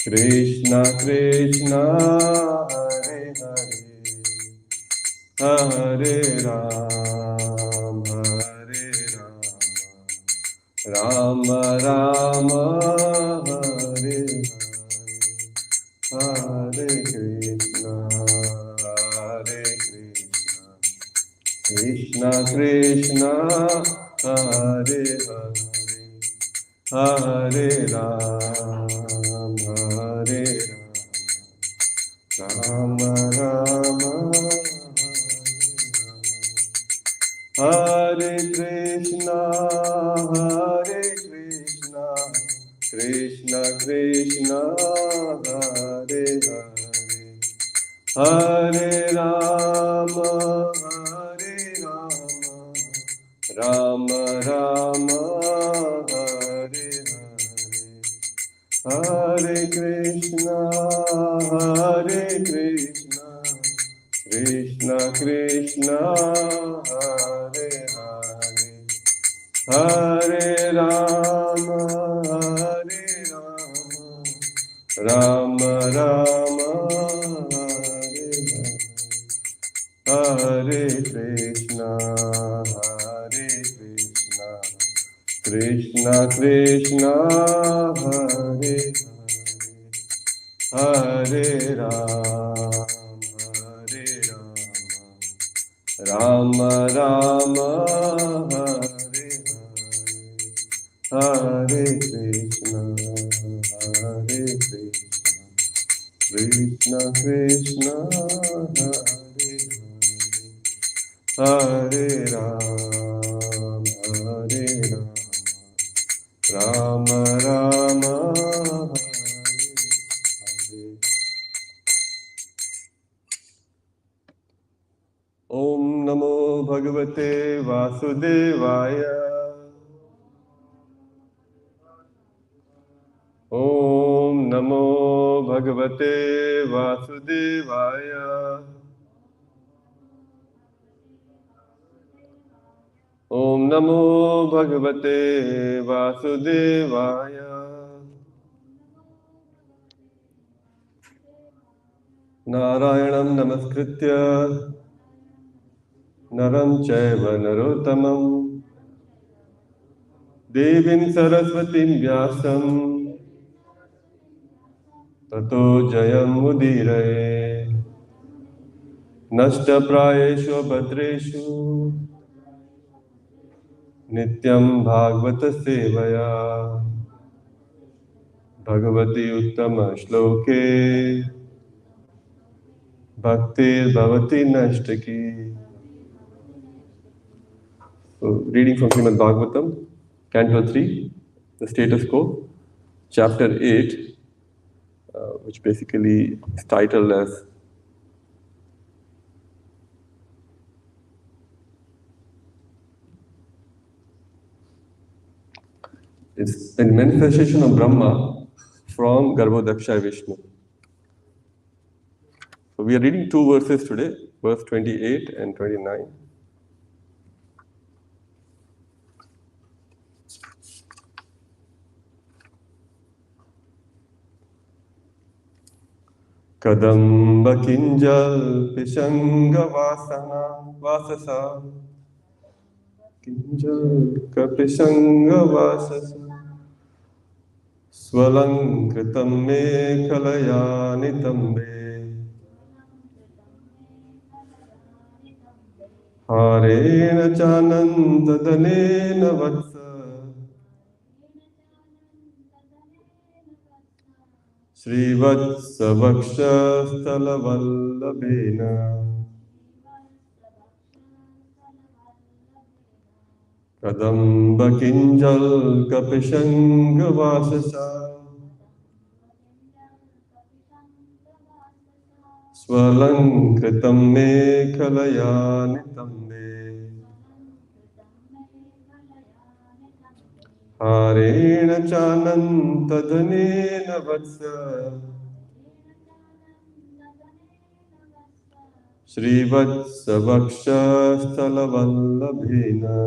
Krishna Krishna Hare Hare Hare Ram Hare Ram Ram Hare Hare Krishna Krishna Krishna Hare Hare Hare Ram Hare Ram Ram Hare Krishna Krishna Krishna Hare Hare Hare Rama Rama Rama Hare Hare Krishna Krishna Krishna Hare Hare Rama Rama Rama Hare Krishna Krishna Krishna Hare Hare Rama Rama Hare Hare Krishna Krishna Krishna Hare Rama Rama Hare Om Namo Bhagavate Vasudevaya Om Namo Bhagavate Vasudevaya Om Namo Bhagavate Vasudevaya Narayanam Namaskritya Naram Chaiva Narottamam Devim Saraswatim Vyasam Tato Jayam Mudiraye Nashta Prayeshu Bhadreshu Nityam Bhagavata Sevaya Bhagavati Uttama Shloke Bhaktir Bhavati Nashtaki. So, reading from Srimad Bhagavatam, Canto 3, the status quo, Chapter 8, which basically is titled as it's a manifestation of Brahma from Garbhodaksha Vishnu. So we are reading two verses today, verse 28 and 29. Kadamba kinjal pishanga vasasa kinjal kapishanga vasasa swalankritam me kalayanitambe harena chanantadanena vatsa Srivatsa Vakshasthala Vallabhena Kadamba Kinjal Kapishanga Vasasa Swalankritam Me Kalayanitambe Harena Chanantadanena Vatsa Srivatsa Vakshasthala Vallabhena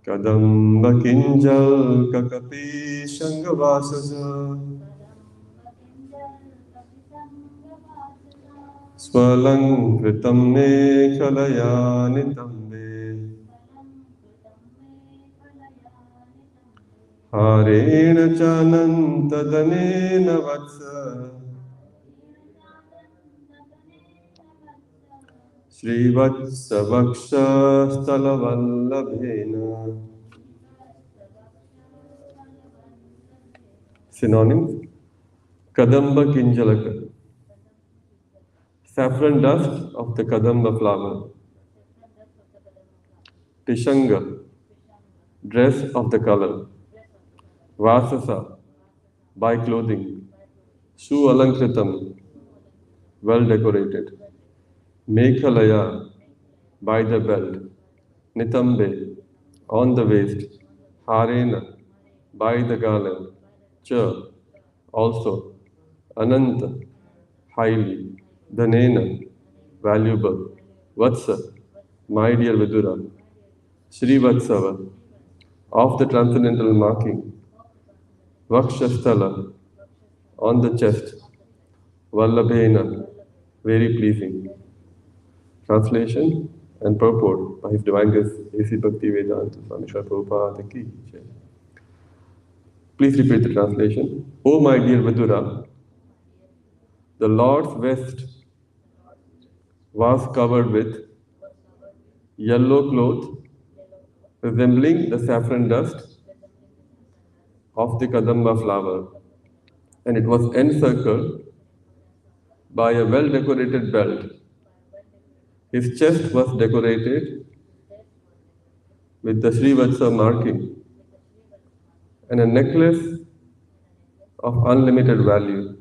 Kadamba Kinjal Kakapi Shangavasaja Swalang Kritam Me Kalaya Nitambe Harena Chananta Danena Vatsa Srivatsa Vaksha Stalavallabhena. Synonyms: Kadamba Kinjalaka, saffron dust of the Kadamba flower. Tishanga, dress of the color. Vasasa, by clothing. Shu Alankritam, well decorated. Mekhalaya, by the belt. Nitambe, on the waist. Harena, by the garland. Cha, also. Ananta, highly. Dhanena, valuable. Vatsa, my dear Vidura. Srivatsava, of the transcendental marking. Vakshasthala, on the chest. Vallabhena, very pleasing. Translation and purport by His Divine Grace A.C. Bhakti Vedanta Swami Srila Prabhupada Ki Jai. Please repeat the translation. O my dear Vidura, the Lord's vest was covered with yellow cloth resembling the saffron dust of the Kadamba flower, and it was encircled by a well-decorated belt. His chest was decorated with the Srivatsa marking and a necklace of unlimited value.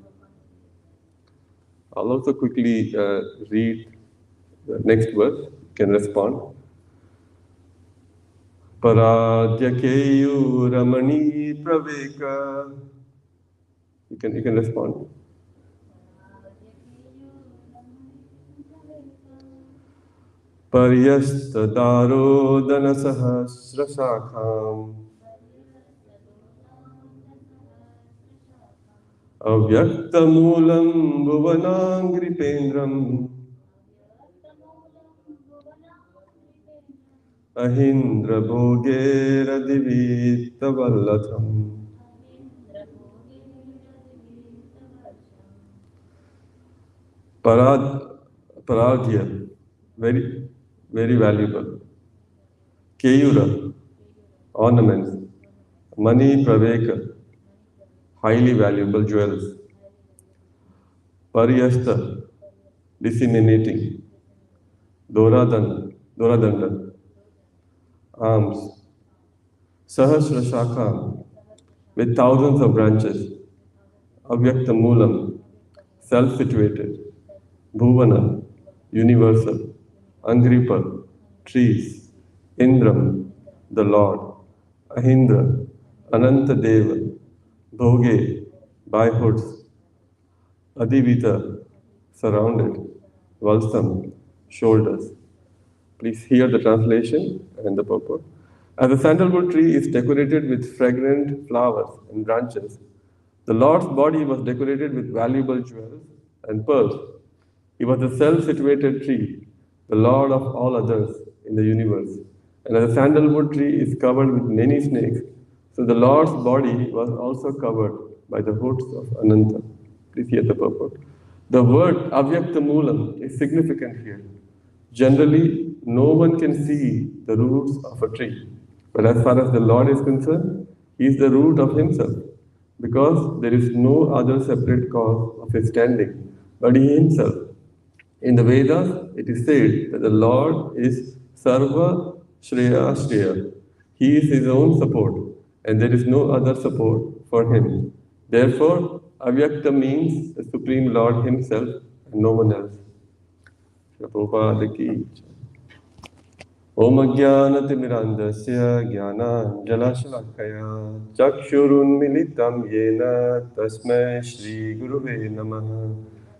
I'll also quickly read the next verse. You can respond. Paradyakeyu Ramani Praveka. You can respond. Paryastadaro Danasahasra Shakham Avyaktamulam Bhuvanangripendram Ahindra Bhogera Divitavallatham. Paradya, very, very valuable. Keyura, ornaments. Mani Praveka, highly valuable jewels. Paryasta, disseminating. Doradanda, arms. Sahasra Shakha, with thousands of branches. Avyakta Moolam, self-situated. Bhuvana, universal. Angripa, trees. Indram, the Lord. Ahindra, Ananta Deva. Bhoge, by hoods. Adivita, surrounded. Valsam, shoulders. Please hear the translation and the purport. As a sandalwood tree is decorated with fragrant flowers and branches, the Lord's body was decorated with valuable jewels and pearls. He was a self-situated tree, the Lord of all others in the universe. And as a sandalwood tree is covered with many snakes, so the Lord's body was also covered by the hoods of Ananta. Please hear the purport. The word Avyakta Moolam is significant here. Generally, no one can see the roots of a tree. But as far as the Lord is concerned, He is the root of Himself, because there is no other separate cause of His standing, but He Himself. In the Vedas, it is said that the Lord is Sarva Shreya Shreya. He is His own support, and there is no other support for Him. Therefore, Avyakta means the Supreme Lord Himself and no one else. Prabhupada ki jai. Om Ajnanatimirandasya Jnananjalashalakaya Chakshurunmilitam Yena Tasmai Shri Guruve Namaha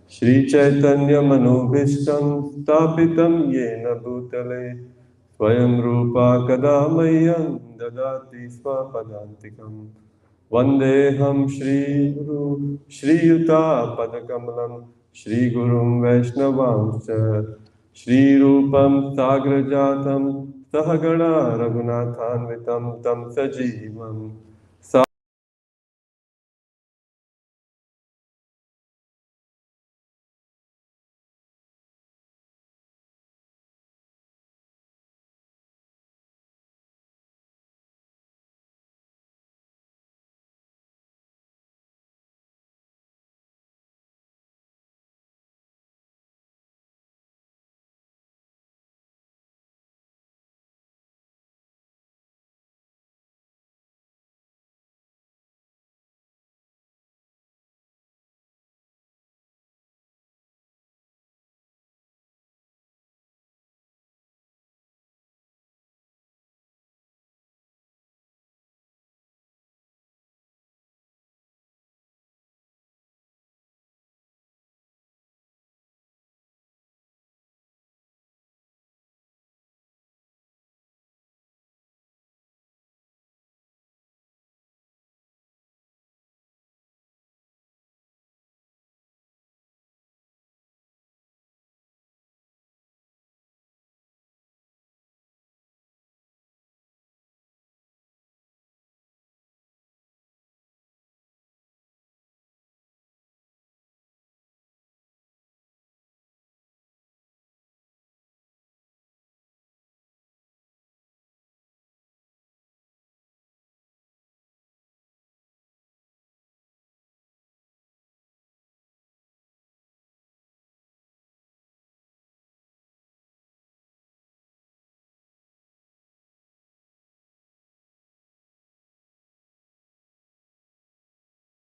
Shri Chaitanya Manobhishtam Stapitam Yena Bhutale Swayam Rupa Kadamayam didadati swapadantikam. Vandeham Shri Guru Shri Yuta Padakamalam Shri Gurum Vaishnavamscha Shri Rupam Sagrajatam Sahagana Raghunathanvitam Tam Sajivam.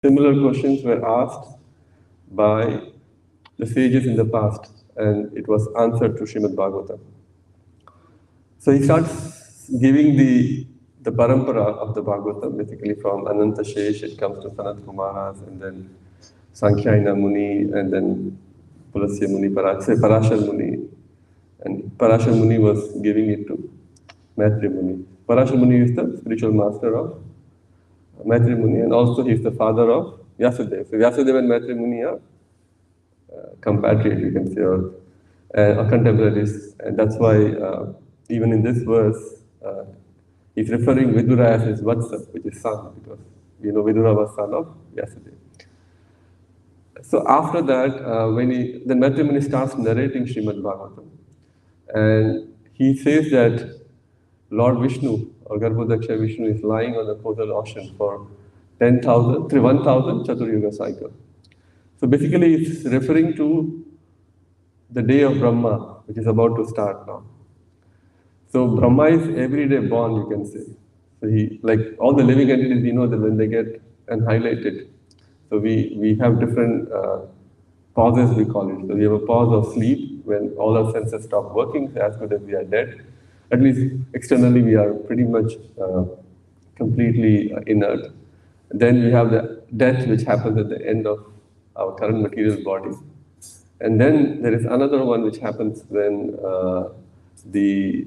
Similar questions were asked by the sages in the past, and it was answered to Srimad Bhagavatam. So he starts giving the parampara of the Bhagavatam, basically from Ananta Shesh, it comes to Sanat Kumaras, and then Sankhyaina Muni, and then Pulasya Muni, Parashar Muni. And Parashar Muni was giving it to Maitri Muni. Parashar Muni is the spiritual master of Maitri Muni, and also he is the father of Vyasadeva. So Vyasadeva and Maitri Muni are compatriot, you can say, or contemporaries. And that's why even in this verse, he's referring Vidura as his Vatsa, which is son, because we know Vidura was son of Vyasadeva. So after that, then Maitri Muni starts narrating Srimad Bhagavatam, and he says that Lord Vishnu, or Garbhodaksha Vishnu, is lying on the coastal ocean for 1,000 Chaturyuga cycle. So basically, it's referring to the day of Brahma, which is about to start now. So Brahma is every day born, you can say. So he, like all the living entities, we know that when they get annihilated, so we have different pauses, we call it. So we have a pause of sleep when all our senses stop working, so as good as we are dead. At least externally, we are pretty much completely inert. Then we have the death, which happens at the end of our current material body. And then there is another one which happens when the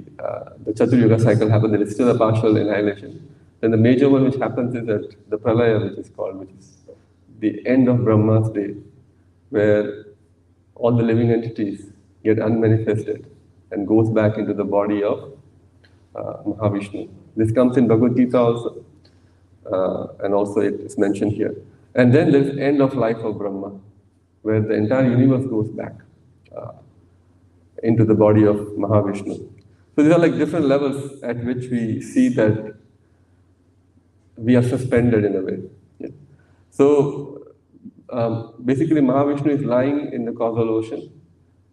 Chaturyuga cycle happens. There is still a partial annihilation. Then the major one which happens is that the Pralaya, which is called, which is the end of Brahma's day, where all the living entities get unmanifested and goes back into the body of Mahavishnu. This comes in Bhagavad Gita also, and also it is mentioned here. And then there is end of life of Brahma, where the entire universe goes back into the body of Mahavishnu. So these are like different levels at which we see that we are suspended in a way. Yeah. So basically Mahavishnu is lying in the causal ocean,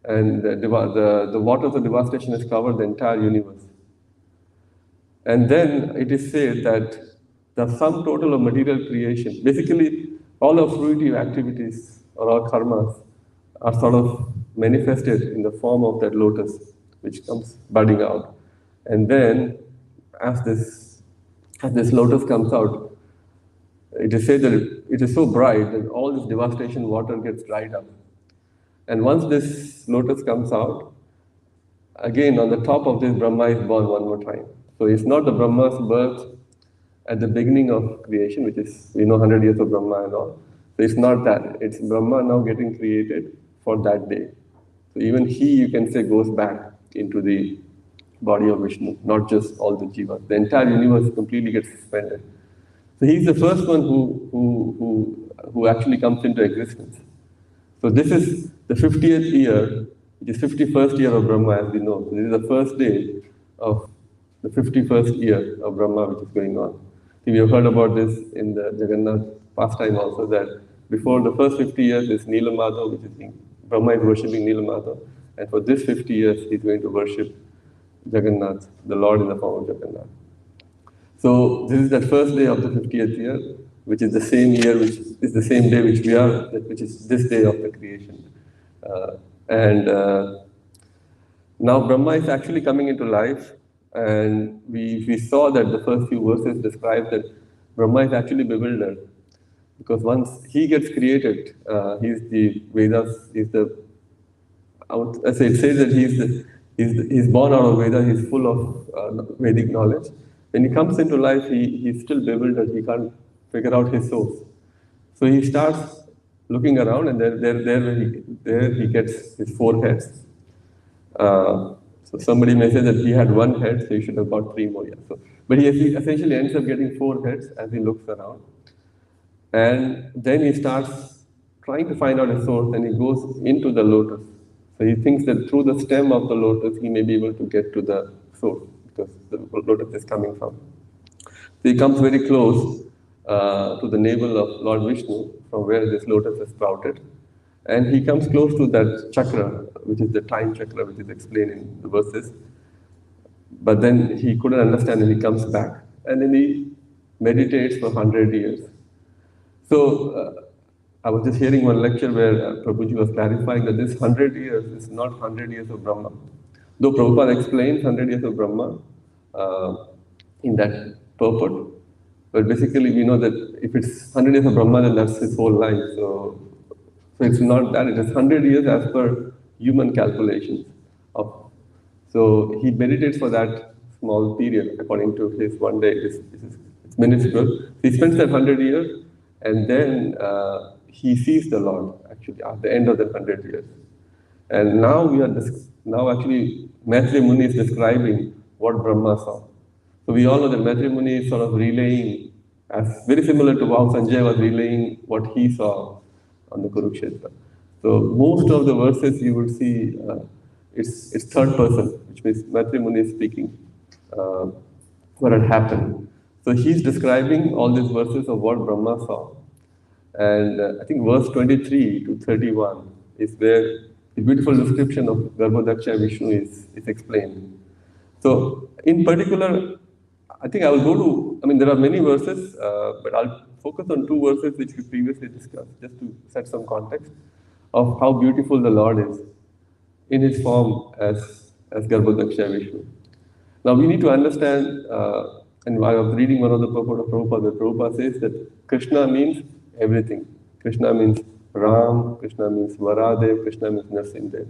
and the waters of devastation has covered the entire universe. And then it is said that the sum total of material creation, basically all our fruitive activities or our karmas, are sort of manifested in the form of that lotus, which comes budding out. And then, as this lotus comes out, it is said that it is so bright that all this devastation water gets dried up. And once this lotus comes out, again on the top of this Brahma is born one more time. So it's not the Brahma's birth at the beginning of creation, which is, 100 years of Brahma and all. So it's not that. It's Brahma now getting created for that day. So even he, you can say, goes back into the body of Vishnu, not just all the jivas. The entire universe completely gets suspended. So he's the first one who actually comes into existence. So this is the 50th year, which is 51st year of Brahma, as we know. So this is the first day of the 51st year of Brahma, which is going on. We have heard about this in the Jagannath pastime also, that before the first 50 years is Neelamada, which is Brahma is worshipping Neelamada, and for this 50 years he's going to worship Jagannath, the Lord in the form of Jagannath. So this is that first day of the 50th year, which is the same year, which is the same day which we are, which is this day of the creation. And now Brahma is actually coming into life, and we saw that the first few verses describe that Brahma is actually bewildered, because once he gets created, he's the Vedas, he's the, as it says that he's born out of Vedas, he's full of Vedic knowledge. When he comes into life, he's still bewildered, he can't figure out his source. So he starts looking around, and there he gets his 4 heads. So somebody may say that he had 1 head, so he should have got 3 more. Yeah. So, but he essentially ends up getting 4 heads as he looks around. And then he starts trying to find out his source, and he goes into the lotus. So he thinks that through the stem of the lotus, he may be able to get to the source, because the lotus is coming from. So he comes very close to the navel of Lord Vishnu, from where this lotus is sprouted. And he comes close to that chakra, which is the time chakra, which is explained in the verses. But then he couldn't understand, and he comes back. And then he meditates for 100 years. So I was just hearing one lecture where Prabhuji was clarifying that this 100 years is not 100 years of Brahma. Though Prabhupada explains 100 years of Brahma in that purport, but basically we know that if it's 100 years of Brahma, then that's his whole life. So it's not that, it is 100 years as per human calculations. So he meditates for that small period, according to his one day. It's minuscule. He spends that 100 years, and then he sees the Lord, actually, at the end of the 100 years. And now actually, Maitreya Muni is describing what Brahma saw. So we all know that Maitreya Muni is sort of relaying, as very similar to how Sanjay was relaying what he saw on the Kurukshetra. So most of the verses you would see, it's third person, which means Maitreya Muni is speaking what had happened. So he's describing all these verses of what Brahma saw. And I think verse 23 to 31 is where the beautiful description of Garbhodaksha Vishnu is explained. So in particular, I think I will go to, there are many verses, but I'll focus on 2 verses which we previously discussed, just to set some context of how beautiful the Lord is in his form as Garbhodaksha Vishnu. Now we need to understand, and I was reading one of the purport of Prabhupada, where Prabhupada says that Krishna means everything. Krishna means Ram, Krishna means Varadev, Krishna means Narsimdev.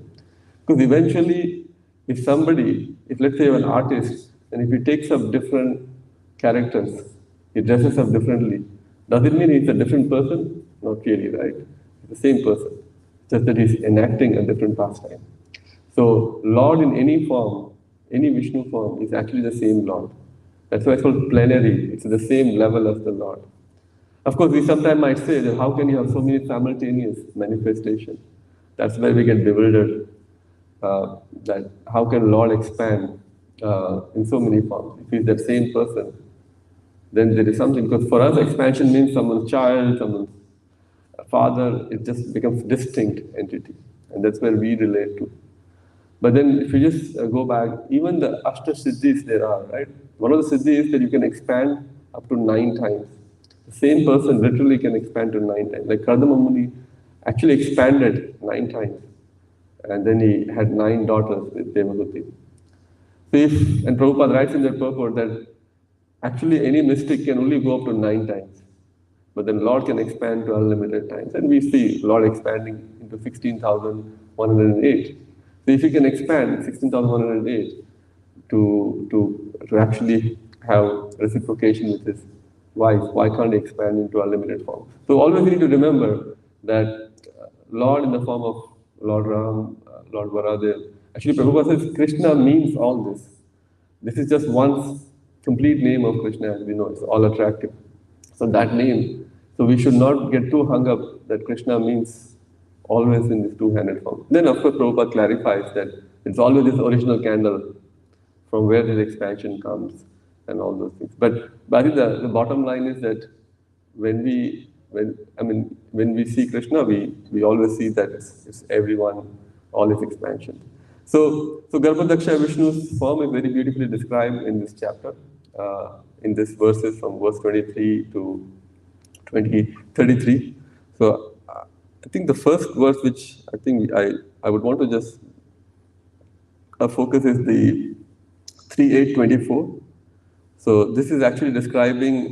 Because eventually, if let's say you're an artist, and if he takes up different characters, he dresses up differently, does it mean he's a different person? Not really, right? He's the same person, just that he's enacting a different pastime. So, Lord in any form, any Vishnu form, is actually the same Lord. That's why it's called plenary. It's the same level as the Lord. Of course, we sometimes might say that how can you have so many simultaneous manifestations? That's why we get bewildered. That how can Lord expand in so many forms? If he's that same person, then there is something. Because for us, expansion means someone's child, someone's father. It just becomes distinct entity, and that's where we relate to. But then, if you just go back, even the Ashta Siddhis there are, right? One of the Siddhis is that you can expand up to 9 times. The same person literally can expand to 9 times. Like Kardama Muni actually expanded 9 times. And then he had 9 daughters with Devahuti. So and Prabhupada writes in that purport that actually any mystic can only go up to 9 times. But then Lord can expand to unlimited times. And we see Lord expanding into 16,108. So if you can expand 16,108 to to actually have reciprocation with his wife. Why can't he expand into unlimited form? So always we need to remember that Lord in the form of Lord Ram, Lord Varadev. Actually, Prabhupada says Krishna means all this. This is just one complete name of Krishna, as we know. It's all attractive. So that name. So we should not get too hung up that Krishna means always in this two-handed form. Then, of course, Prabhupada clarifies that it's always this original candle from where this expansion comes and all those things. But I think the bottom line is that when we see Krishna, we always see that it's everyone, all his expansion. So Garbhadaksha Vishnu's form is very beautifully described in this chapter, in this verses from verse 23 to 33. So I think the first verse which I think I would want to just focus is the 3.8.24. So this is actually describing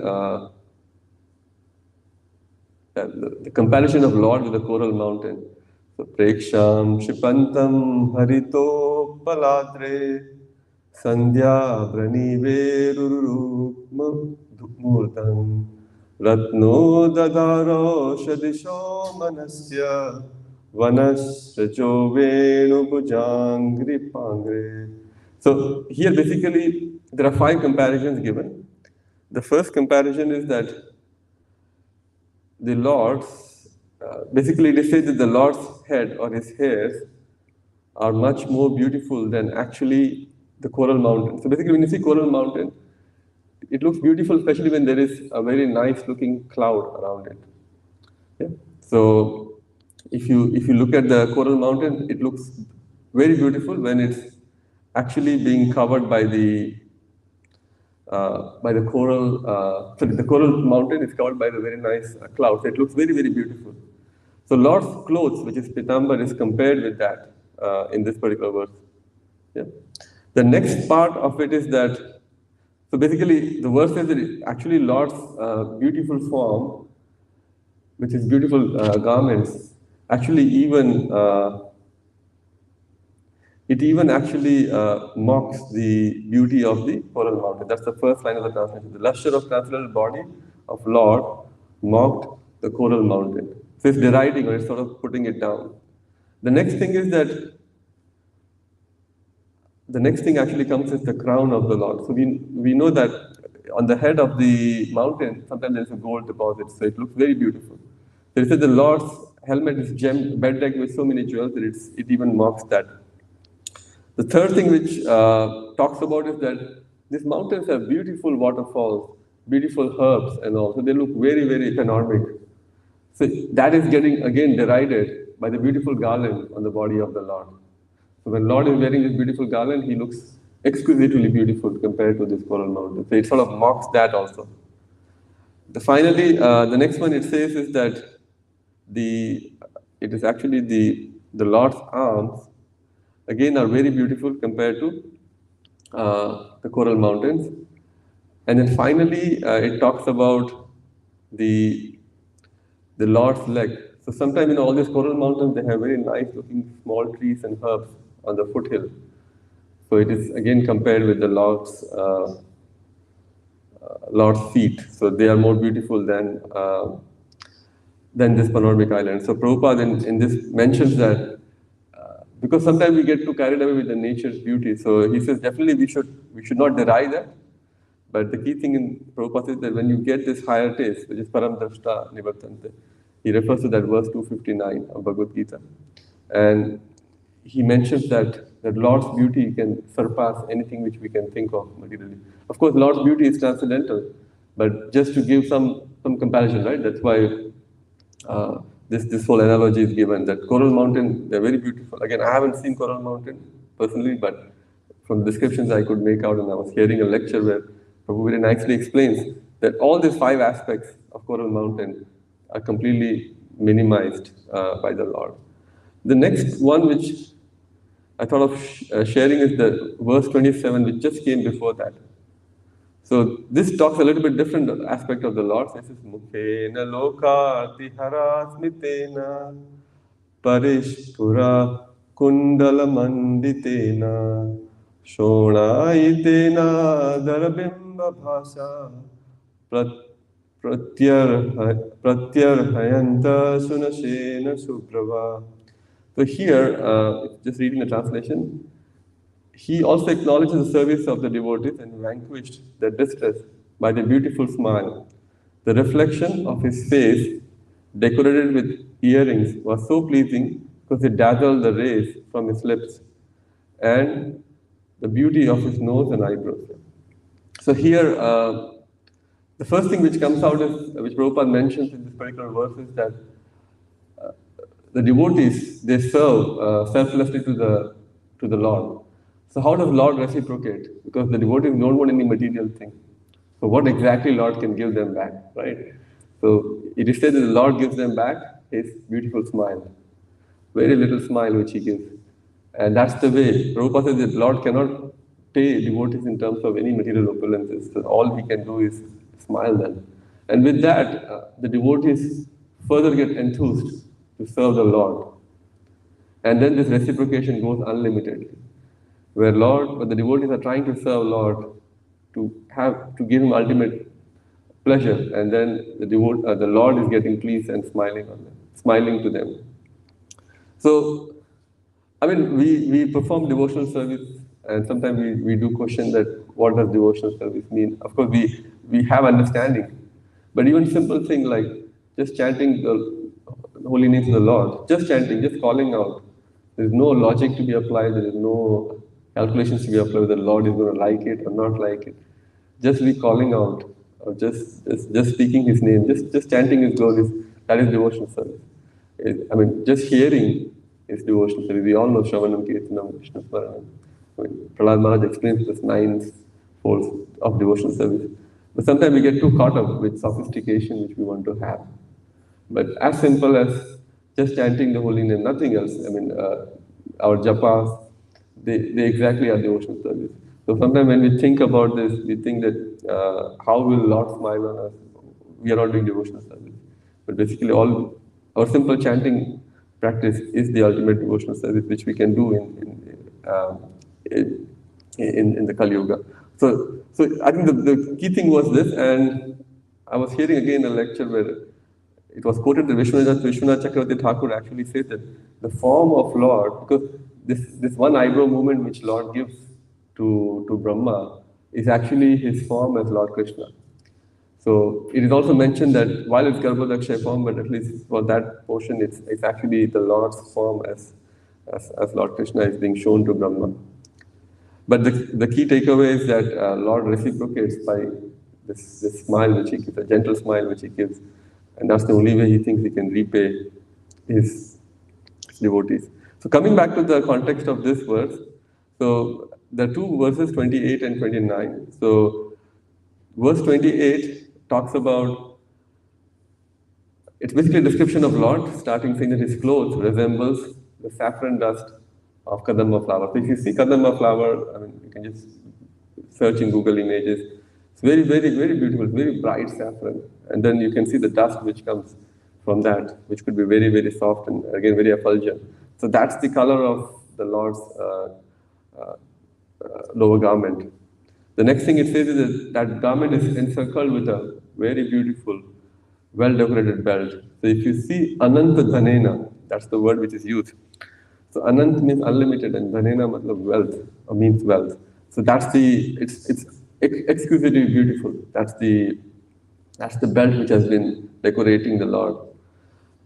the comparison of Lord with the coral mountain. So Preksham Shipantam Harito Paladre Sandhya Branive Murtam Ratno Dadaro Shadisho Manasya Vanasrajo Venu Bhujangri Pangre. So here basically there are 5 comparisons given. The first comparison is that the Lord's, basically it is said that the Lord's head or his hairs are much more beautiful than actually the coral mountain. So basically when you see coral mountain, it looks beautiful, especially when there is a very nice looking cloud around it. Yeah? So if you look at the coral mountain, it looks very beautiful when it's actually being covered by the coral. The coral mountain is covered by the very nice clouds. It looks very, very beautiful. So Lord's clothes, which is Pitambar, is compared with that in this particular verse. Yeah. The next part of it is that, so basically the verse says that actually Lord's beautiful form, which is beautiful garments, actually even it even actually mocks the beauty of the coral mountain. That's the first line of the translation. The luster of transcendental body of Lord mocked the coral mountain. So it's deriding or it's sort of putting it down. The next thing is that the next thing actually comes is the crown of the Lord. So we know that on the head of the mountain, sometimes there's a gold deposit, so it looks very beautiful. So it says the Lord's helmet is gemmed, bedecked with so many jewels that it even mocks that. The third thing which talks about is that these mountains have beautiful waterfalls, beautiful herbs and all, so they look very, very panoramic. So that is getting again derided by the beautiful garland on the body of the Lord. So when Lord is wearing this beautiful garland, he looks exquisitely beautiful compared to this coral mountain. So it sort of mocks that also. Finally, the next one it says is that it is actually the Lord's arms again are very beautiful compared to the coral mountains. And then finally, it talks about the Lord's leg. So sometimes in all these coral mountains, they have very nice looking small trees and herbs on the foothill. So it is again compared with the Lord's feet. So they are more beautiful than this panoramic island. So Prabhupada in this mentions that because sometimes we get too carried away with the nature's beauty. So he says definitely we should not deride that. But the key thing in Prabhupada is that when you get this higher taste, which is Param Drashta Nivartante, he refers to that verse 259 of Bhagavad Gita. And he mentions that Lord's beauty can surpass anything which we can think of materially. Of course, Lord's beauty is transcendental, but just to give some comparison, right? That's why this whole analogy is given, that Coral Mountain, they're very beautiful. Again, I haven't seen Coral Mountain personally, but from descriptions I could make out, and I was hearing a lecture where Prabhu very nicely explains that all these 5 aspects of Coral Mountain are completely minimized by the Lord. The next one which I thought of sharing is the verse 27, which just came before that. So this talks a little bit different aspect of the Lord. It says, Mukhena loka tihara smitena parishpura kundala manditena Shonayitena darabimba bhasa pratyarhayanta sunashena suprava. So here, just reading the translation, he also acknowledges the service of the devotees and vanquished their distress by the beautiful smile. The reflection of his face, decorated with earrings, was so pleasing because it dazzled the rays from his lips and the beauty of his nose and eyebrows. So here, the first thing which comes out is, which Prabhupada mentions in this particular verse, is that the devotees, they serve selflessly to the Lord. So how does Lord reciprocate? Because the devotees don't want any material thing. So what exactly Lord can give them back, right? So it is said that the Lord gives them back his beautiful smile, very little smile which he gives. And that's the way. Prabhupada says that Lord cannot pay devotees in terms of any material opulences. So all he can do is smile them. And with that, the devotees further get enthused to serve the Lord. And then this reciprocation goes unlimitedly. Where the devotees are trying to serve Lord, to give him ultimate pleasure, and then the Lord is getting pleased and smiling on them, smiling to them. So, I mean, we perform devotional service, and sometimes we do question that what does devotional service mean? Of course, we have understanding, but even simple thing like just chanting the holy names of the Lord, just chanting, just calling out. There is no logic to be applied. There is no calculations to be applied whether the Lord is going to like it or not like it. Just be calling out, or just speaking His name, just chanting His glories. That is devotional service. I mean, just hearing is devotional service. We all know Shravanam, Kirtanam, Krishna Smaranam. I mean, Prahlad Maharaj explains this 9 folds of devotional service. But sometimes we get too caught up with sophistication which we want to have. But as simple as just chanting the holy name, nothing else. I mean, our japas, they exactly are devotional service. So sometimes when we think about this, we think that how will Lord smile on us? We are not doing devotional service. But basically, all our simple chanting practice is the ultimate devotional service which we can do in the Kali Yuga. So I think the key thing was this, and I was hearing again a lecture where it was quoted that Vishwanath Chakravarti Thakur actually said that the form of Lord, because this one eyebrow movement which Lord gives to Brahma is actually his form as Lord Krishna. So it is also mentioned that while it's Garbhodakshay form, but at least for that portion, it's actually the Lord's form as Lord Krishna is being shown to Brahma. But the key takeaway is that Lord reciprocates by this smile which he gives, a gentle smile which he gives. And that's the only way he thinks he can repay his devotees. So coming back to the context of this verse, so the two verses 28 and 29. So verse 28 talks about, it's basically a description of Lord, starting saying that his clothes resembles the saffron dust of Kadamba flower. So if you see Kadamba flower, I mean, you can just search in Google images. It's very, very, very beautiful, very bright saffron. And then you can see the dust which comes from that, which could be very, very soft and again very effulgent. So that's the color of the Lord's lower garment. The next thing it says is that garment is encircled with a very beautiful, well-decorated belt. So if you see Ananta Dhanena, that's the word which is used. So Anant means unlimited and Dhanena matlab wealth, or means wealth. So it's exquisitely beautiful. That's the belt which has been decorating the Lord.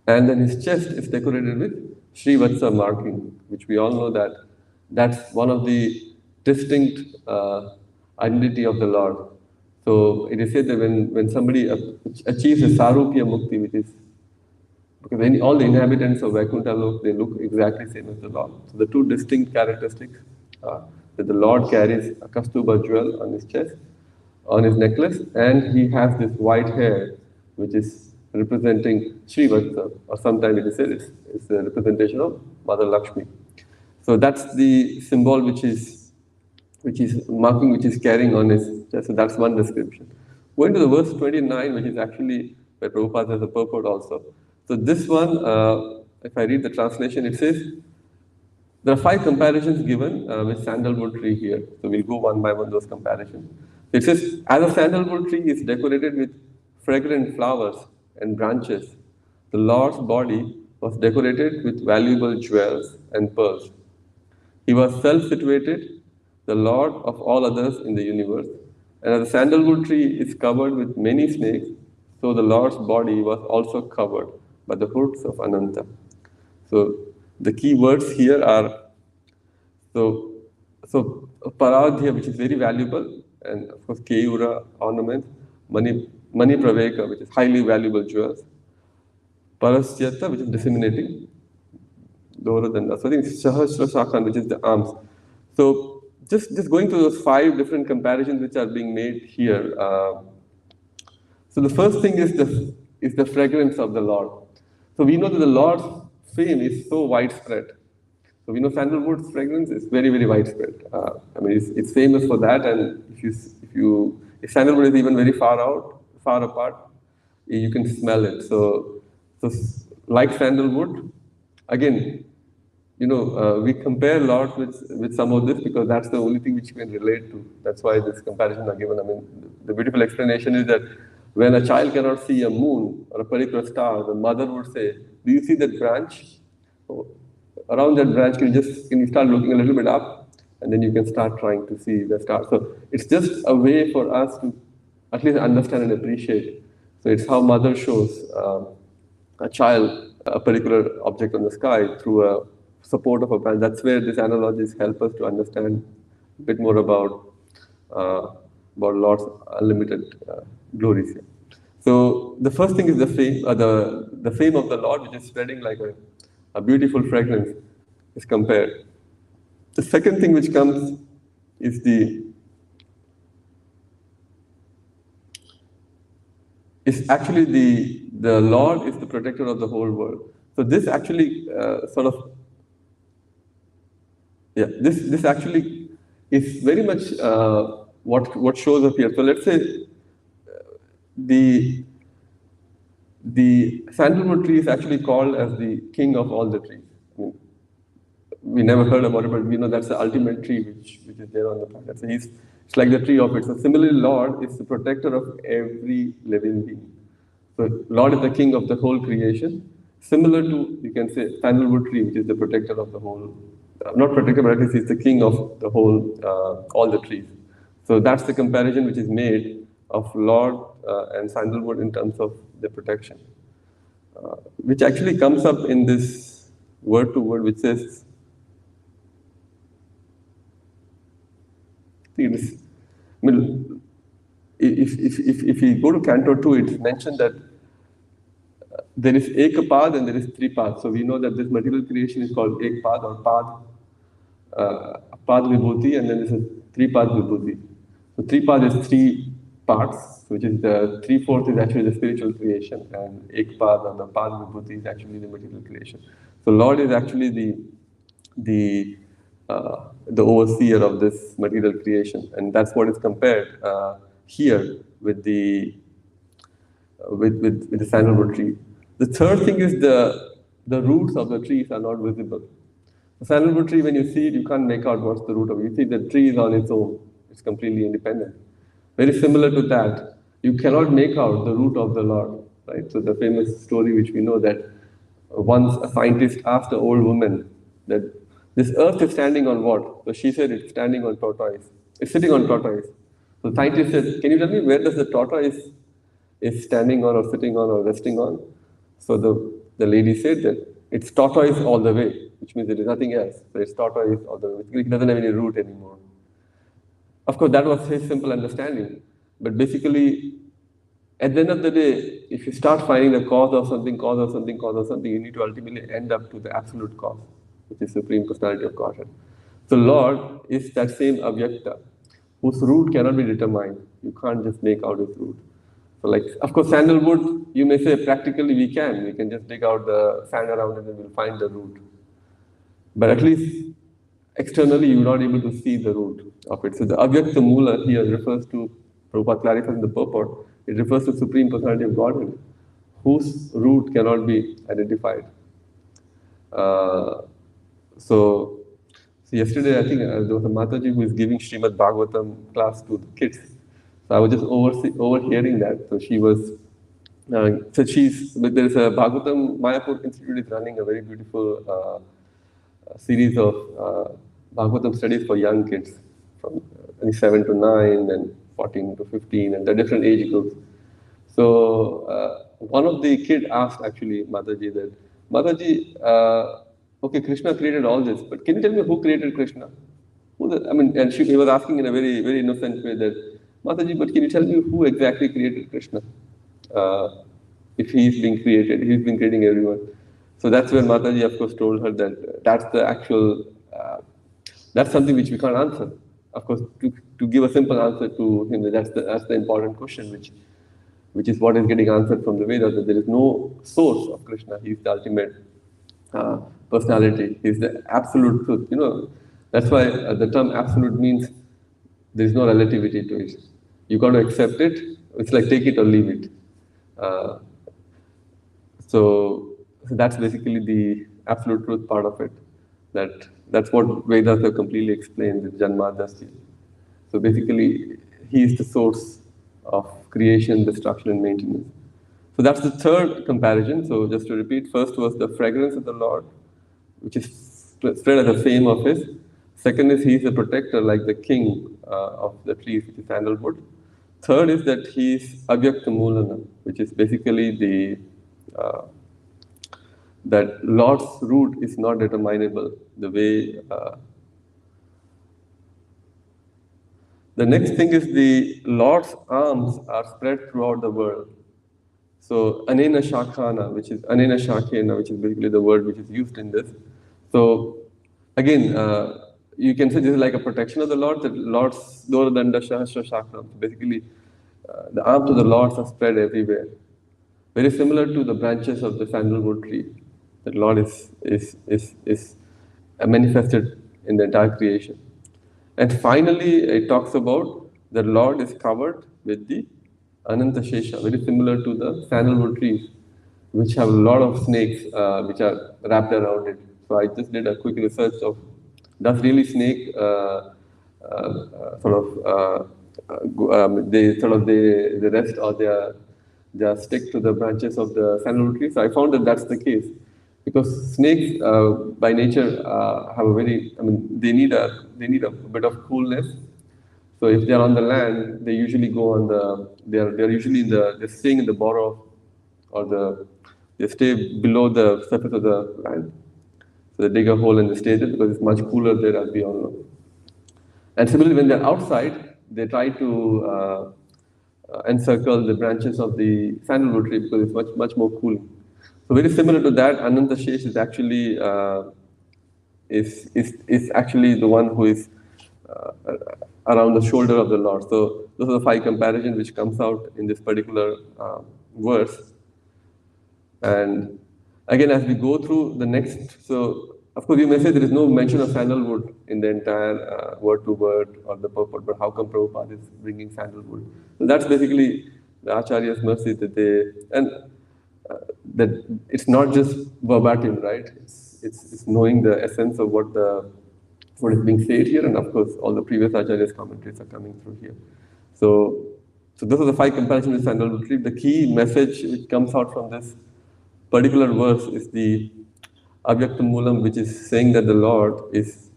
And then his chest is decorated with Srivatsa marking, which we all know that that's one of the distinct identity of the Lord. So it is said that when somebody achieves a Sarupya Mukti, which is because all the inhabitants of Vaikuntha Lok, they look exactly same as the Lord. So the two distinct characteristics that the Lord carries a Kastuba jewel on his chest, on his necklace, and he has this white hair, which is representing Srivatsa, or sometimes it is said it's a representation of Mother Lakshmi. So that's the symbol which is marking, which is carrying on his chest. So that's one description. Going to the verse 29, which is actually where Prabhupada has a purport also. So this one, if I read the translation, it says, There are 5 comparisons given with sandalwood tree here. So we'll go one by one those comparisons. It says, as a sandalwood tree is decorated with fragrant flowers and branches, the Lord's body was decorated with valuable jewels and pearls. He was self-situated, the Lord of all others in the universe. And as the sandalwood tree is covered with many snakes, so the Lord's body was also covered by the hoods of Ananta. So the key words here are so paradhya, which is very valuable, and of course keura ornaments, mani praveka, which is highly valuable jewels, parasyata, which is disseminating, Dorodanda. So I think Sahasra Shakhan, which is the arms. So just going through those 5 different comparisons which are being made here. So the first thing is the fragrance of the Lord. So we know that the Lord's fame is so widespread. So we know sandalwood's fragrance is very, very widespread. I mean, it's famous for that, and if sandalwood is even very far apart, you can smell it. Like sandalwood, again, we compare a lot with some of this because that's the only thing which you can relate to. That's why this comparison are given. I mean, the beautiful explanation is that when a child cannot see a moon or a particular star, the mother would say, "Do you see that branch? Oh, around that branch, can you start looking a little bit up, and then you can start trying to see the star." So it's just a way for us to at least understand and appreciate. So it's how mother shows a child a particular object on the sky through a support of a branch. That's where these analogies help us to understand a bit more about Lord's unlimited glories here. So the first thing is the fame, the fame of the Lord, which is spreading like a beautiful fragrance, is compared. The second thing which comes is actually the Lord is the protector of the whole world. So this actually this actually is very much what shows up here. So let's say the sandalwood tree is actually called as the king of all the trees. I mean, we never heard about it, but we know that's the ultimate tree which is there on the planet. So it's like the tree of it. So similarly, Lord is the protector of every living being. So Lord is the king of the whole creation. Similar to, you can say, sandalwood tree, which is the protector of the whole, not protector, but at least he's the king of the whole, all the trees. So that's the comparison which is made of Lord and sandalwood in terms of the protection, which actually comes up in this word to word, which says, if we go to Canto 2, it's mentioned that there is Ekapad and there is Tripad. So we know that this material creation is called Ekpad or Pad Vibhuti, and then there's a Tripad Vibhuti. So Tripad is 3 parts, which is the 3/4 is actually the spiritual creation, and Ekpad or the Pad Vibhuti is actually the material creation. So Lord is actually the overseer of this material creation, and that's what is compared here with the sandalwood tree. The third thing is the roots of the trees are not visible. The sandalwood tree, when you see it, you can't make out what's the root of it. You see the tree is on its own; it's completely independent. Very similar to that, you cannot make out the root of the Lord, right? So the famous story which we know that once a scientist asked an old woman that this earth is standing on what? So she said it's standing on tortoise. It's sitting on tortoise. So the scientist said, "Can you tell me where does the tortoise is standing on or sitting on or resting on?" So the lady said that it's tortoise all the way, which means there is nothing else. So it's tortoise all the way. It doesn't have any root anymore. Of course, that was his simple understanding. But basically, at the end of the day, if you start finding the cause of something, you need to ultimately end up to the absolute cause, which is Supreme Personality of Godhead. So Lord is that same Avyakta, whose root cannot be determined. You can't just make out his root. So like, of course, sandalwood, you may say practically we can just dig out the sand around it and we'll find the root. But at least externally, you're not able to see the root of it. So the Avyakta Mula here refers to, Prabhupada clarifies in the purport, it refers to Supreme Personality of Godhead, whose root cannot be identified. So So yesterday, I think there was a Mataji who is giving Srimad Bhagavatam class to the kids. So I was just overhearing that. So she was, but there's a Bhagavatam, Mayapur Institute is running a very beautiful series of Bhagavatam studies for young kids from 7 to 9 and 14 to 15 and the different age groups. So one of the kid asked actually Mataji that, Mataji, okay, Krishna created all this, but can you tell me who created Krishna? And he was asking in a very, very innocent way that, Mataji, but can you tell me who exactly created Krishna? If he is being created, he's been creating everyone. So that's where Mataji, of course, told her that that's the actual, that's something which we can't answer. Of course, to give a simple answer to him, that's the important question, which is what is getting answered from the Vedas, that there is no source of Krishna. He is the ultimate personality. He is the absolute truth. That's why the term absolute means there is no relativity to it. You got to accept it. It's like take it or leave it. So that's basically the absolute truth part of it. That's what Vedas have completely explained with Janmadasya. So basically, he is the source of creation, destruction, and maintenance. So that's the third comparison. So just to repeat, first was the fragrance of the Lord, which is spread as a fame of his. Second is he is a protector, like the king of the trees, which is sandalwood. Third is that he is avyakta mulana, which is basically that Lord's root is not determinable. The way the next thing is the Lord's arms are spread throughout the world. So anena shakhana, which is anena shakhena, which is basically the word which is used in this. So again, you can say this is like a protection of the Lord. That Lord's doradanda shahasra shakram. Basically, the arms of the Lord are spread everywhere. Very similar to the branches of the sandalwood tree. The Lord is manifested in the entire creation. And finally, it talks about the Lord is covered with the Ananta Shesha, very similar to the sandalwood trees, which have a lot of snakes which are wrapped around it. So I just did a quick research of does really snake they rest or they stick to the branches of the sandalwood tree. So I found that that's the case. Because snakes, by nature, have a very, they need a bit of coolness. So if they are on the land, they usually go on they're usually they're staying in the bottom they stay below the surface of the land. So they dig a hole and they stay there because it's much cooler there, as we all know. And similarly, when they're outside, they try to encircle the branches of the sandalwood tree because it's much more cooling. So very similar to that, Ananta Shesh is actually is actually the one who is around the shoulder of the Lord. So those are the 5 comparisons which comes out in this particular verse. And again, as we go through the next, so of course you may say there is no mention of sandalwood in the entire word to word or the purport, but how come Prabhupada is bringing sandalwood? So that's basically the Acharya's mercy that it's not just verbatim, right? It's knowing the essence of what is being said here, and of course all the previous Acharya's commentaries are coming through here. So those are the 5 comparisons with sandalwood tree. The key message which comes out from this particular verse is the avyakta moolam, which is saying that the Lord is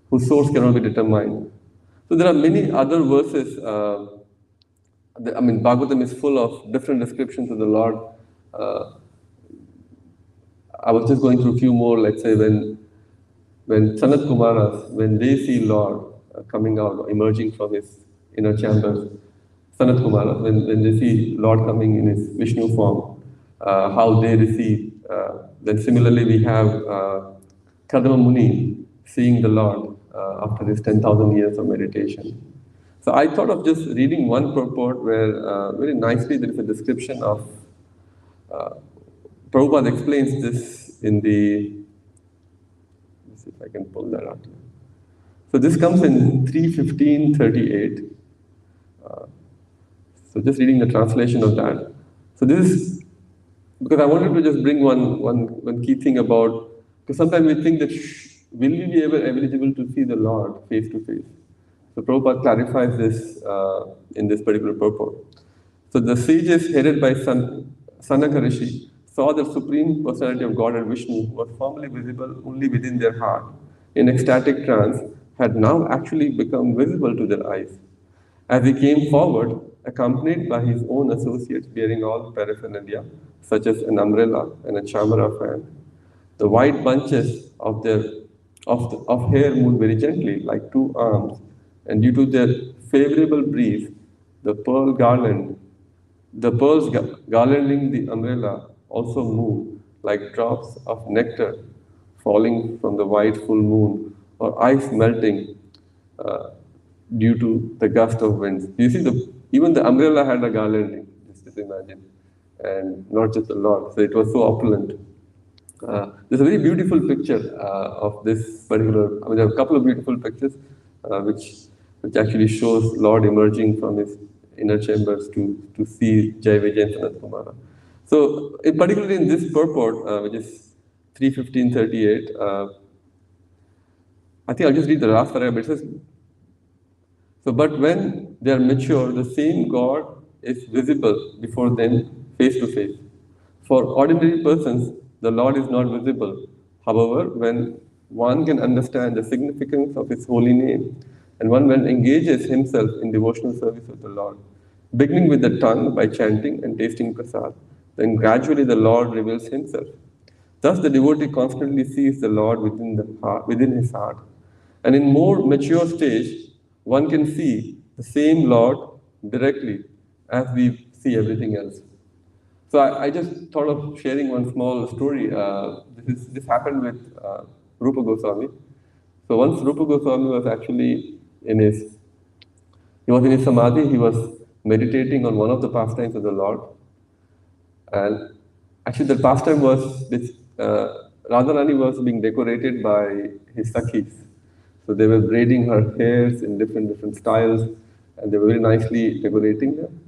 whose source cannot be determined. So there are many other verses. Bhagavatam is full of different descriptions of the Lord. I was just going through a few more. Let's say when Sanat Kumaras, when they see Lord coming out, emerging from his inner chambers, Sanat Kumaras, when they see Lord coming in his Vishnu form, how they receive. Then similarly we have Kadama Muni seeing the Lord after his 10,000 years of meditation. So I thought of just reading one purport where very nicely there is a description of Prabhupada explains this in the, let's see if I can pull that out. So this comes in 3:15:38. So just reading the translation of that. So this is, because I wanted to just bring one key thing about, because sometimes we think that will we be ever eligible to see the Lord face to face? So Prabhupada clarifies this in this particular purport. So the sages headed by Sanaka Rishi saw the Supreme Personality of Godhead Vishnu was formerly visible only within their heart. In ecstatic trance, had now actually become visible to their eyes. As he came forward, accompanied by his own associates bearing all paraphernalia, such as an umbrella and a chamara fan, the white bunches of hair moved very gently, like two arms, and due to their favorable breeze, the pearls garlanding the umbrella also moved like drops of nectar falling from the white full moon, or ice melting uh, due to the gust of winds. You see, even the umbrella had a garlanding, just imagine, and not just a lot. So it was so opulent. There's a very beautiful picture of this particular. I mean, there are a couple of beautiful pictures which actually shows Lord emerging from his inner chambers to see Jai Vijay and Sanat Kumara. So, particularly in this purport, which is 3:15:38, I think I'll just read the last paragraph. It says, so, but when they are mature, the same God is visible before them face to face. For ordinary persons, the Lord is not visible. However, when one can understand the significance of His holy name, and one when engages himself in devotional service of the Lord, beginning with the tongue by chanting and tasting prasad, then gradually the Lord reveals Himself. Thus, the devotee constantly sees the Lord within his heart, and in more mature stage, one can see the same Lord directly as we see everything else. So I just thought of sharing one small story. This happened with Rupa Goswami. So once Rupa Goswami was actually in his samadhi. He was meditating on one of the pastimes of the Lord, and actually the pastime was this. Radharani was being decorated by his sakhis. So they were braiding her hairs in different styles, and they were very nicely decorating them.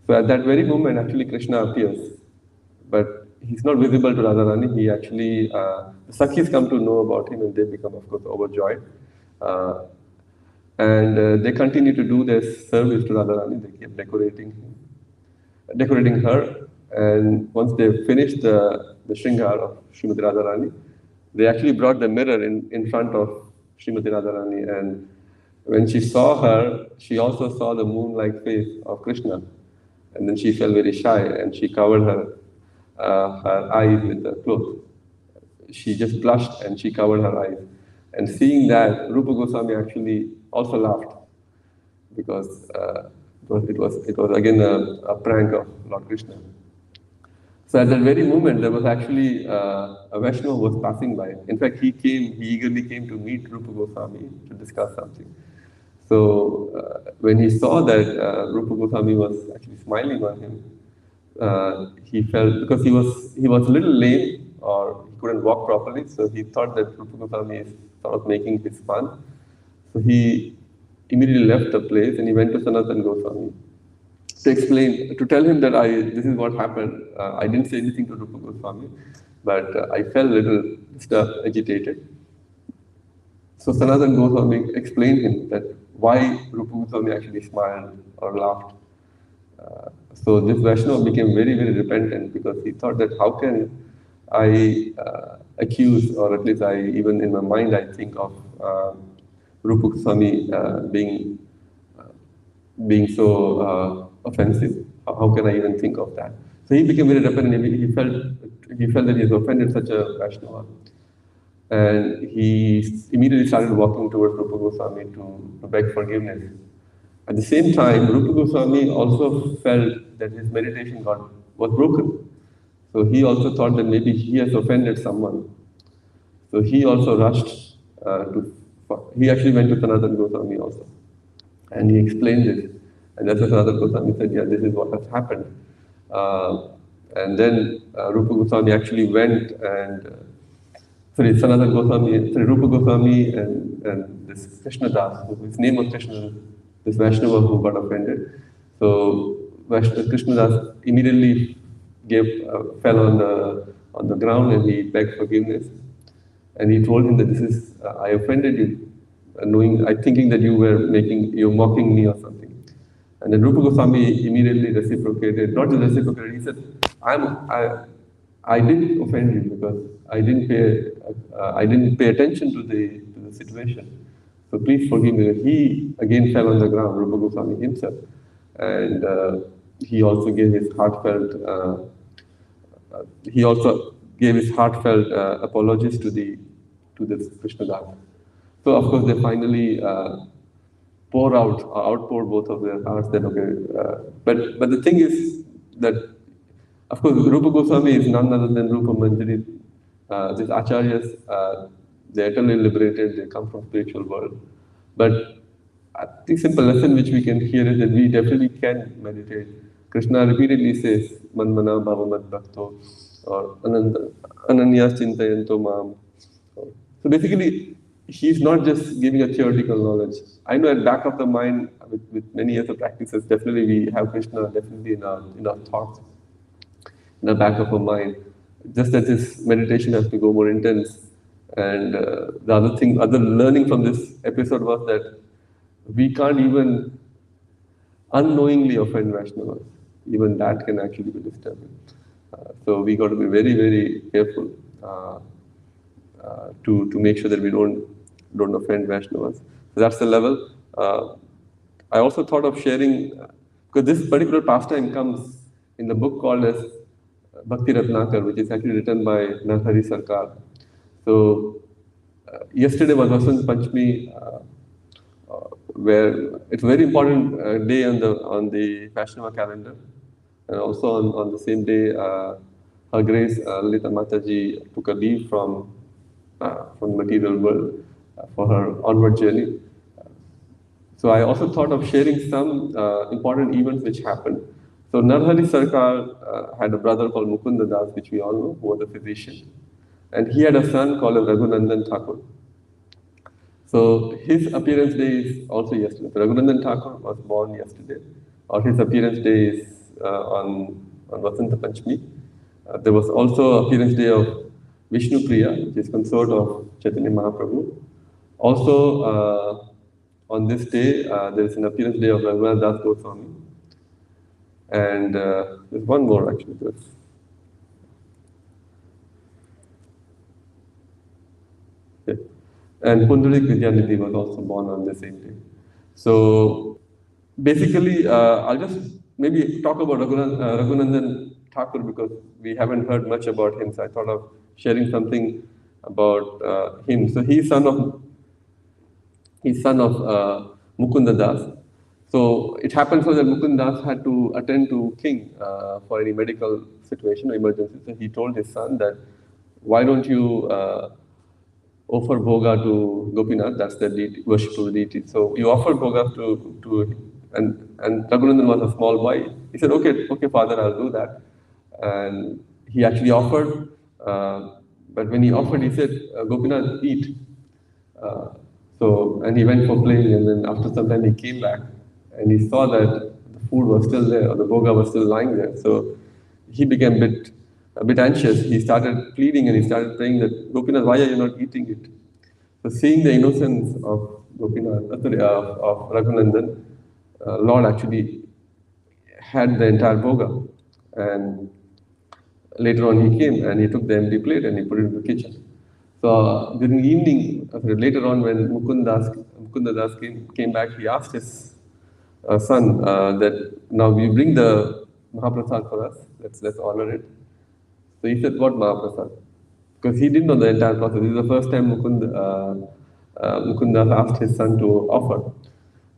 So at that very moment, actually Krishna appears, but he's not visible to Radharani. He actually, the Sakhis come to know about him, and they become, of course, overjoyed. Uh, and they continue to do their service to Radharani. They keep decorating her. And once they finished the Shringar of Srimati Radharani, they actually brought the mirror in front of Srimati Radharani. And when she saw her, she also saw the moon-like face of Krishna. And then she felt very shy, and she covered her eyes with the cloth. She just blushed and she covered her eyes. And seeing that, Rupa Goswami actually also laughed because it was again a prank of Lord Krishna. So at that very moment, there was actually a Vaishnava was passing by. In fact, he eagerly came to meet Rupa Goswami to discuss something. So when he saw that Rupa Goswami was actually smiling on him, he felt, because he was a little lame or he couldn't walk properly, so he thought that Rupa Goswami is sort of making his fun. So he immediately left the place and he went to Sanatan Goswami to explain, to tell him that this is what happened. I didn't say anything to Rupa Goswami, but I felt a little disturbed, agitated. So Sanatan Goswami explained him that why Rupa Goswami actually smiled or laughed. So this Vaishnava became very, very repentant because he thought that how can I accuse, or at least even in my mind I think of Rupa Goswami being so offensive. How can I even think of that? So he became very repentant. He felt that he has offended such a Vaishnava. And he immediately started walking towards Rupa Goswami to beg forgiveness. At the same time, Rupa Goswami also felt that his meditation was broken. So he also thought that maybe he has offended someone. So he also rushed he actually went to Sanatan Goswami also. And he explained this. And that's what Sanatan Goswami said, yeah, this is what has happened. And then Rupa Goswami actually went and Rupa Goswami and this Krishna Das, his name was Krishna, this Vaishnava who got offended. So Krishna Das immediately fell on the ground and he begged forgiveness. And he told him that this is, I offended you, thinking that you're mocking me or something. And then Rupa Goswami immediately reciprocated, not just reciprocated, he said, I didn't offend you because I didn't pay attention to the situation. So please forgive me. He again fell on the ground, Rupa Goswami himself. And he also gave his heartfelt apologies to the Krishna God. So of course they finally outpour both of their hearts. That okay, but the thing is that of course Rupa Goswami is none other than Rupa Manjari. These acharyas, they're eternally liberated. They come from spiritual world, but I think simple lesson which we can hear is that we definitely can meditate. Krishna repeatedly says, "Manmana bhavamad bhakto," or "Ananyas chintayanto mam." So basically, he's not just giving a theoretical knowledge. I know at back of the mind, with many years of practices, definitely we have Krishna definitely in our thoughts, in the back of our mind. Just that this meditation has to go more intense. And the other learning from this episode was that we can't even unknowingly offend Vaishnavas. Even that can actually be disturbing. So we got to be very, very careful to make sure that we don't offend Vaishnavas. So that's the level. I also thought of sharing, because this particular pastime comes in the book called as Bhakti Ratnakar, which is actually written by Narhari Sarkar. So yesterday was Vasant Panchami, where it's a very important day on the Vaishnava calendar, and also on the same day, Her Grace Lalita Mataji took a leave from the material world for her onward journey. So I also thought of sharing some important events which happened. So Narhari Sarkar had a brother called Mukunda Das, which we all know, who was a physician. And he had a son called Raghunandan Thakur. So his appearance day is also yesterday. So Raghunandan Thakur was born yesterday, or his appearance day is on Vasanta Panchami. There was also appearance day of Vishnu Priya, which is consort of Chaitanya Mahaprabhu. Also, on this day, there is an appearance day of Raghunath Das Goswami. And there's one more actually. Yeah. And Pundarik Vidyanidhi was also born on the same day. So basically, I'll just maybe talk about Raghunandan Thakur because we haven't heard much about him. So I thought of sharing something about him. So he's son of Mukunda Das. So it happened so that Mukunda Das had to attend to king for any medical situation or emergency. So he told his son that, why don't you offer bhoga to Gopinath, that's the deity, worshipful deity. So you offered bhoga to and Raghunandan was a small boy. He said, okay, father, I'll do that. And he actually offered, but when he offered, he said, Gopinath, eat. And he went for playing, and then after some time he came back, and he saw that the food was still there, or the bhoga was still lying there. So he became a bit anxious. He started pleading and he started praying that, Gopinath, why are you not eating it? So seeing the innocence of of Raghunandan, Lord actually had the entire bhoga. And later on he came and he took the empty plate and he put it in the kitchen. So during the evening, later on when Mukunda Das came back, he asked his son that now we bring the Mahaprasad for us, let's honor it. So he said, what Mahaprasad? Because he didn't know the entire process. This is the first time Mukunda asked his son to offer.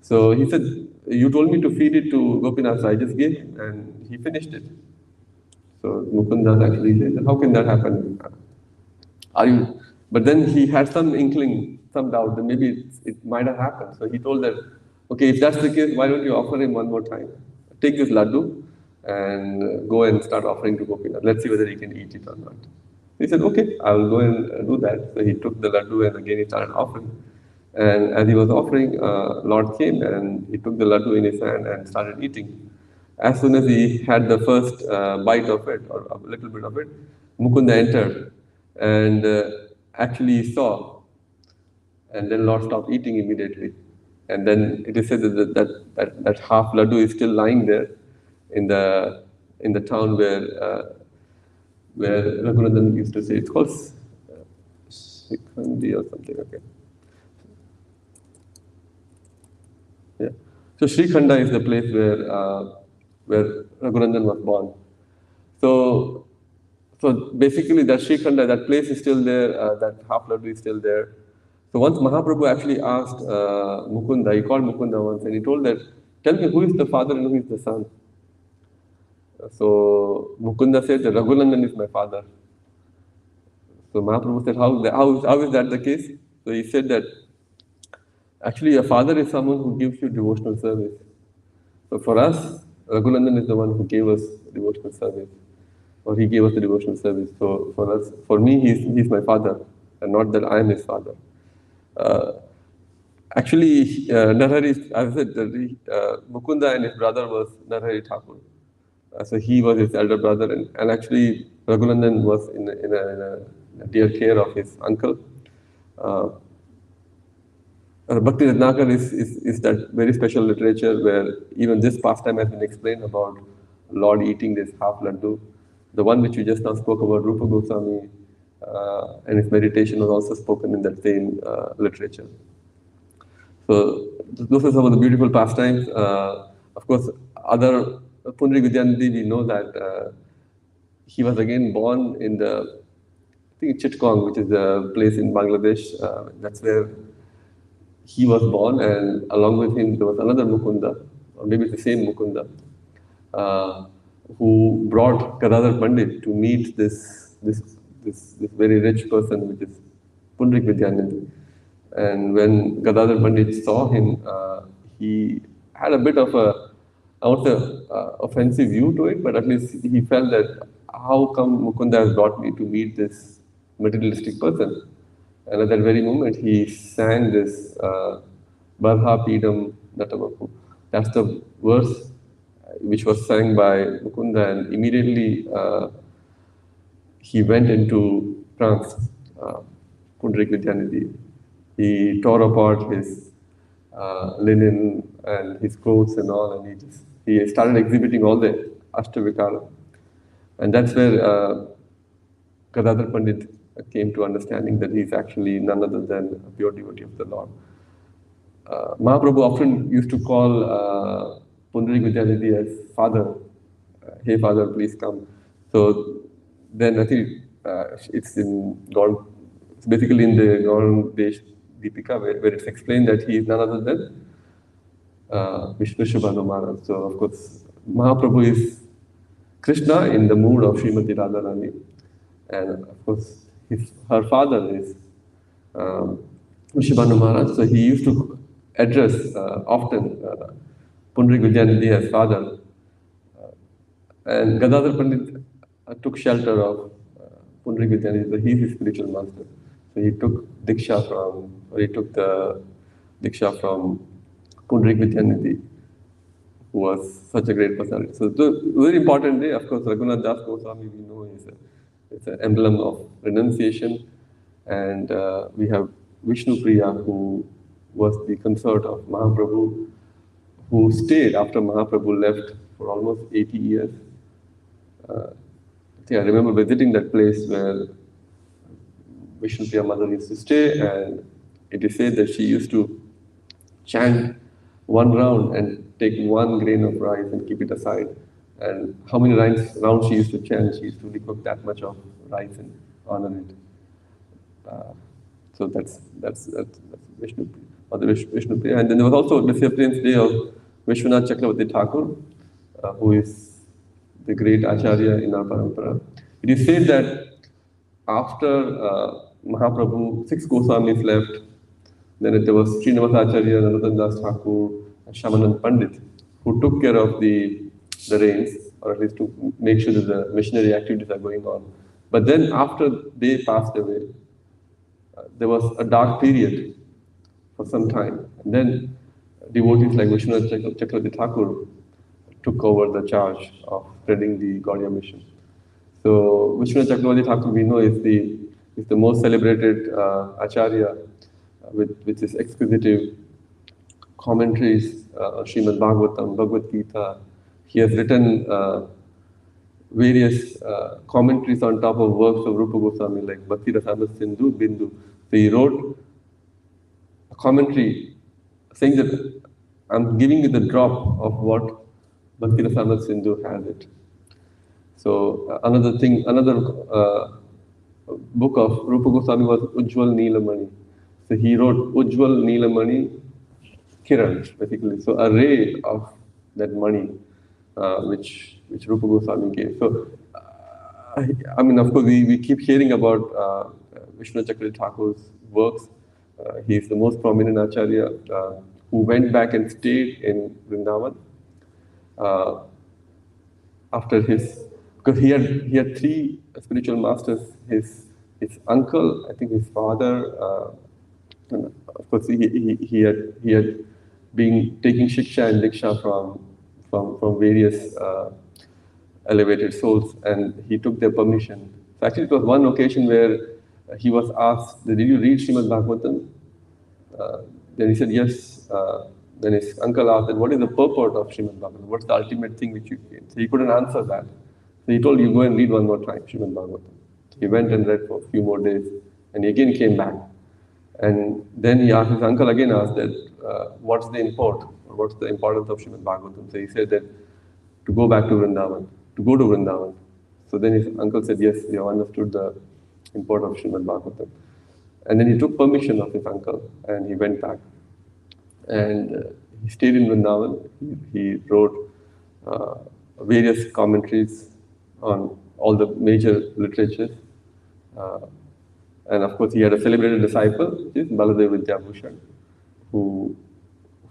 So he said, you told me to feed it to Gopinath, so I just gave him and he finished it. So Mukunda actually said, how can that happen? But then he had some inkling, some doubt that maybe it might have happened. So he told that, okay, if that's the case, why don't you offer him one more time? Take this laddu and go and start offering to Gopinath. Let's see whether he can eat it or not. He said, okay, I will go and do that. So he took the laddu and again he started offering. And as he was offering, Lord came and he took the laddu in his hand and started eating. As soon as he had the first bite of it, or a little bit of it, Mukunda entered. And actually saw, and then Lord stopped eating immediately. And then it is said that half laddu is still lying there in the town where Raghunandan used to say. It's called Sikhandi or something. Okay. Yeah. So Srikhanda is the place where Raghunandan was born. So basically that Srikhanda, that place is still there, that half laddu is still there. So once Mahaprabhu actually asked Mukunda, he called Mukunda once and he told that, tell me who is the father and who is the son. So Mukunda said that Raghunandan is my father. So Mahaprabhu said, how is that the case? So he said that actually a father is someone who gives you devotional service. So for us, Raghunandan is the one who gave us devotional service, or he gave us the devotional service. So for me, he's my father, and not that I am his father. Actually, Narhari, as I said, Mukunda and his brother was Narhari Thakur. So he was his elder brother, and actually Raghunandan was in a dear care of his uncle. Bhakti Ratnakar is that very special literature where even this pastime has been explained about Lord eating this half laddu. The one which we just now spoke about, Rupa Goswami, and his meditation was also spoken in that same literature. So those are some of the beautiful pastimes. Of course, other Pundarik Vidyanidhi, we know that he was again born in I think Chittagong, which is a place in Bangladesh. That's where he was born, and along with him there was another Mukunda, or maybe it's the same Mukunda, who brought Gadadhar Pandit to meet this very rich person, which is Pundarik Vidyanidhi. And when Gadadhar Pandit saw him, he had a bit of I won't say offensive view to it, but at least he felt that how come Mukunda has brought me to meet this materialistic person? And at that very moment, he sang this Barha Pidam Natavapu. That's the verse which was sang by Mukunda, and immediately he went into trance, Pundarik Vidyanidhi. He tore apart his linen and his clothes and all, and he started exhibiting all the Ashtavikara. And that's where Gadadhar Pandit came to understanding that he is actually none other than a pure devotee of the Lord. Mahaprabhu often used to call Pundarik Vidyanidhi as father. Hey father, please come. So then I think it's basically in the Gaur Desh Deepika where it's explained that he is none other than Vishnu Shubhanu Maharaj. So of course, Mahaprabhu is Krishna in the mood of Srimati Radharani. And of course, her father is Vishnu Maharaj. So he used to address often Pundarik Vidyanidhi as father. And Gadadhar Pandit took shelter of Pundarik Vidyanidhi. So he is his spiritual master. So he took the Diksha from Pundarik Vidyanidhi, who was such a great personality. So the very important day, of course, Raghunath Das Goswami, we know it's an emblem of renunciation. And we have Vishnu Priya, who was the consort of Mahaprabhu, who stayed after Mahaprabhu left for almost 80 years. I remember visiting that place where Vishnu Priya mother used to stay, and it is said that she used to chant one round and take one grain of rice and keep it aside. And how many rounds she used to chant, she used to cook that much of rice and honor it. So that's Vishnu Priya, or the Vishnu Priya. And then there was also the discipline's day of Vishwanath Chakravarti Thakur, who is the great Acharya in our parampara. It is said that after Mahaprabhu, 6 Goswamis left. Then there was Srinivasa Acharya, Narottam Das Thakur, and Shamanand Pandit, who took care of the reins, or at least to make sure that the missionary activities are going on. But then after they passed away, there was a dark period for some time. And then devotees like Vishwanath Chakravarti Thakur took over the charge of spreading the Gaudiya mission. So Vishwanath Chakravarti Thakur, we know, is the He's the most celebrated Acharya with his exquisite commentaries on Srimad Bhagavatam, Bhagavad Gita. He has written various commentaries on top of works of Rupa Goswami like Bhakti Rasamrita Sindhu, Bindu. So he wrote a commentary saying that I'm giving you the drop of what Bhakti Rasamrita Sindhu has it. So another book of Rupa Goswami was Ujjwal Neelamani. So he wrote Ujjwal Neelamani Kiran, basically. So a ray of that money, which Rupa Goswami gave. So, I mean, of course, we keep hearing about Vishnu Chakravarti Thakur's works. He is the most prominent Acharya who went back and stayed in Vrindavan after his, because he had three spiritual masters. His uncle, I think his father, and of course he had been taking shiksha and diksha from various elevated souls, and he took their permission. So actually, it was one occasion where he was asked, "Did you read Srimad Bhagavatam?" Then he said yes. Then his uncle asked, "Then what is the purport of Srimad Bhagavatam? What's the ultimate thing which you gain?" So he couldn't answer that. So he told, "You go and read one more time Srimad Bhagavatam." He went and read for a few more days, and he again came back. And then he asked his uncle again asked that, "What's the import? Or what's the importance of Srimad Bhagavatam?" So he said that to go back to Vrindavan, to go to Vrindavan. So then his uncle said, "Yes, you have understood the import of Srimad Bhagavatam." And then he took permission of his uncle and he went back. And he stayed in Vrindavan. He wrote various commentaries on all the major literatures. And of course, he had a celebrated disciple, which is Baladev Vidyabhushan,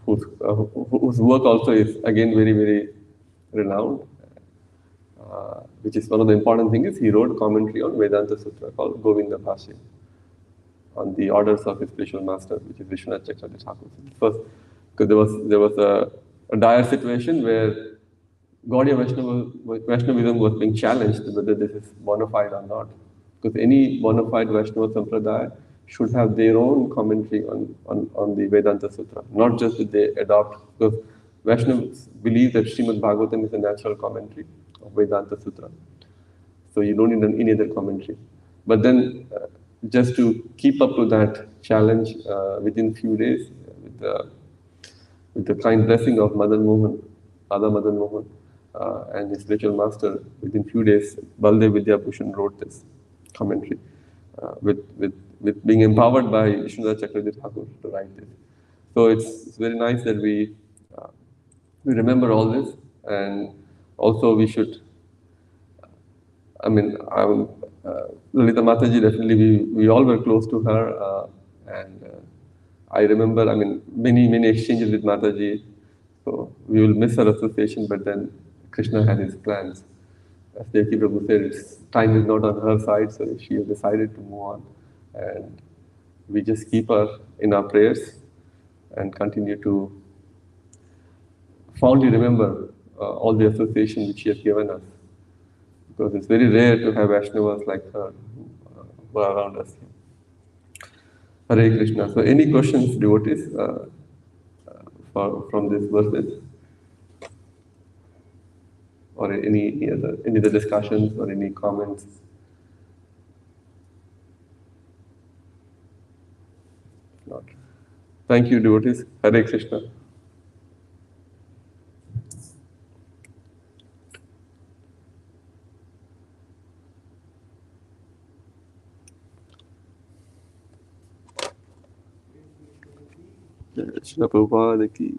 whose work also is again very, very renowned. Which is one of the important things. He wrote commentary on Vedanta Sutra called Govinda Bhashya on the orders of his spiritual master, which is Vishwanath Chakravarti Thakur. First, because there was a dire situation where Gaudiya Vaishnavism was being challenged whether this is bona fide or not. Because any bona fide Vaishnava Sampradaya should have their own commentary on the Vedanta Sutra, not just that they adopt. Because Vaishnavas believe that Srimad Bhagavatam is a natural commentary of Vedanta Sutra. So you don't need any other commentary. But then, just to keep up to that challenge, within few days, with the kind blessing of Madan Mohan, Radha Madan Mohan, and his spiritual master, within few days, Baldev Vidyabhushan wrote this commentary, with being empowered by Vishwanath Chakravarti Thakur to write this. So it's very nice that we remember all this, and also we should. I mean, Lalita Mataji, definitely we all were close to her, and I remember, I mean, many exchanges with Mataji. So we will miss her association, but then Krishna had his plans. As Devaki Prabhu said, time is not on her side, so she has decided to move on, and we just keep her in our prayers and continue to fondly remember all the association which she has given us. Because it's very rare to have Vaishnavas like her who are around us. Hare Krishna. So, any questions, devotees, from these verses, or any other discussions or any comments? Not. Thank you, devotees. Hare Krishna. Shri Prabhupada ki